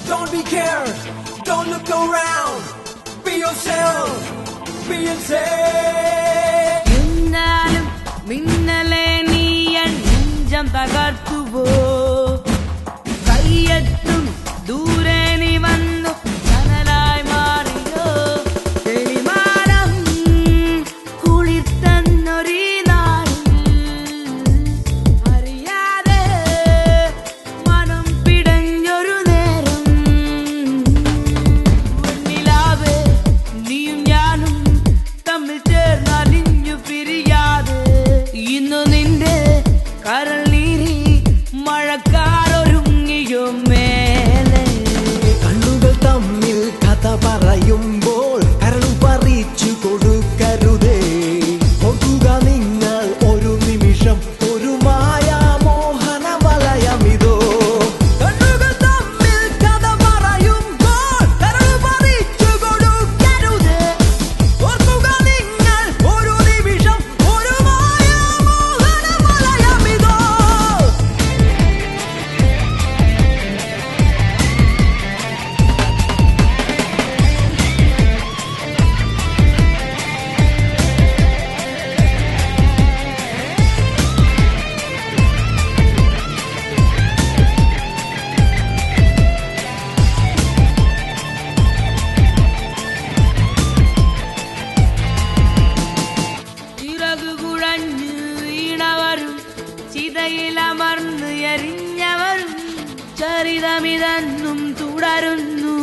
Don't be scared, don't look around. Be yourself, be insane. മിന്നാലും മിന്നലേ നീ N Nenjam തകർത്തുവോ കയ്യെത്തും ദൂരെ നീ വന്നു കനലായി മാറിയോ തെളിമാനം കുളിർത്തന്നൊരീ നാളിൽ അറിയാതെ മനം പിടഞ്ഞൊരു നേരം വെണ്ണിലാവേ നീയും ഞാനും തമ്മിൽ ചേർന്നലിഞ്ഞു പിരിയാതെ ഇന്നു നിന്റെ കരൾ നീരി മഴക്കാരൊരുങ്ങിയോ മേലെ കണ്ണുകൾ തമ്മിൽ കഥ പറയുമ്പോൾ കരൾ പറിച്ചു കൊടുക്കരുതേ ഓർക്കുക നിങ്ങൾ ഒരു നിമിഷം ഒരു മായാമോഹന വലയമിതോ കണ്ണുകൾ തമ്മിൽ കഥ പറയുമ്പോൾ കരൾ പറിച്ചു കൊടുക്കരുതേ ഓർക്കുക നിങ്ങൾ ഒരു നിമിഷം ഒരു മായാമോഹന വലയമിതോ ചിറകുകുഴഞ്ഞു വീണവരും ചിതയിലമർന്ന് എരിഞ്ഞവരും ചരിതമിതെന്നും തുടരുന്നു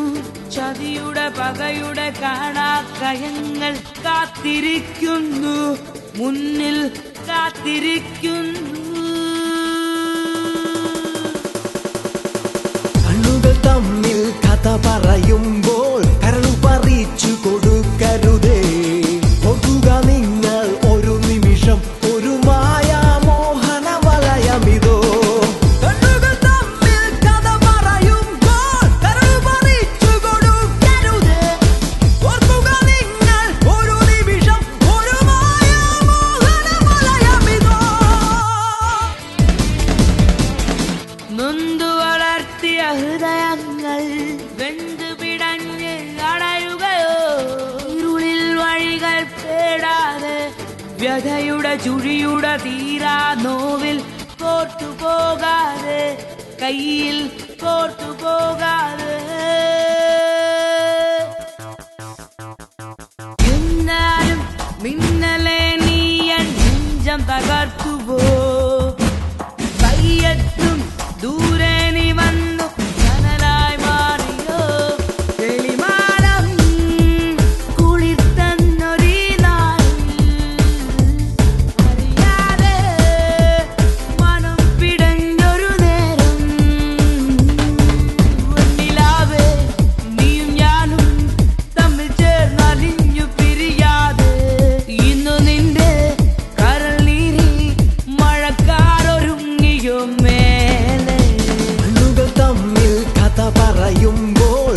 ചതിയുടെ പകയുടെ കാണാക്കയങ്ങൾ കാത്തിരിക്കുന്നു മുന്നിൽ കാത്തിരിക്കുന്നു കണ്ണുകൾ തമ്മിൽ കഥ പറയുമ്പോൾ കരൾ പറിച്ചു കൊടുക്കരുതേ ഓർക്കുക നിങ്ങൾ ഒരു നിമിഷം ഒരു മായാമോഹന വലയമിതോ കണ്ണുകൾ തമ്മിൽ കഥ പറയുമ്പോൾ കരൾ പറിച്ചു കൊടുക്കരുതേ ഓർക്കുക നിങ്ങൾ ഒരു നിമിഷം ഒരു മായാമോഹന വലയമിതോ നൊന്തു വളർത്തിയ ഹൃദയങ്ങൾ വെന്തു പിടഞ്ഞ് അടയുകയോ ഇരുളിൽ വഴികൾ തേടാതെ വ്യഥയുടെ ചുഴിയുടെ തീരാ നോവിൽ കോർത്തുപോകാതെ കയ്യിൽ കോർത്തുപോകാതെ എന്നാലും മിന്നലേ നീ എൻ നെഞ്ചം തകർത്തുവോ കയ്യെത്തും ദൂരെ നീ വന്നു കനലായി മാറിയോ തെളിമാനം കുളിർത്തന്നൊരീ നാളിൽ അറിയാതെ മനം പിടഞ്ഞൊരു നേരം വെണ്ണിലാവേ നീയും ഞാനും തമ്മിൽ ചേർന്നലിഞ്ഞു പിരിയാതെ ഇന്നു നിന്റെ കരൾ നീരി മഴക്കാരൊരുങ്ങിയോ മേലെ കണ്ണുകൾ തമ്മിൽ കഥ പറയുമ്പോൾ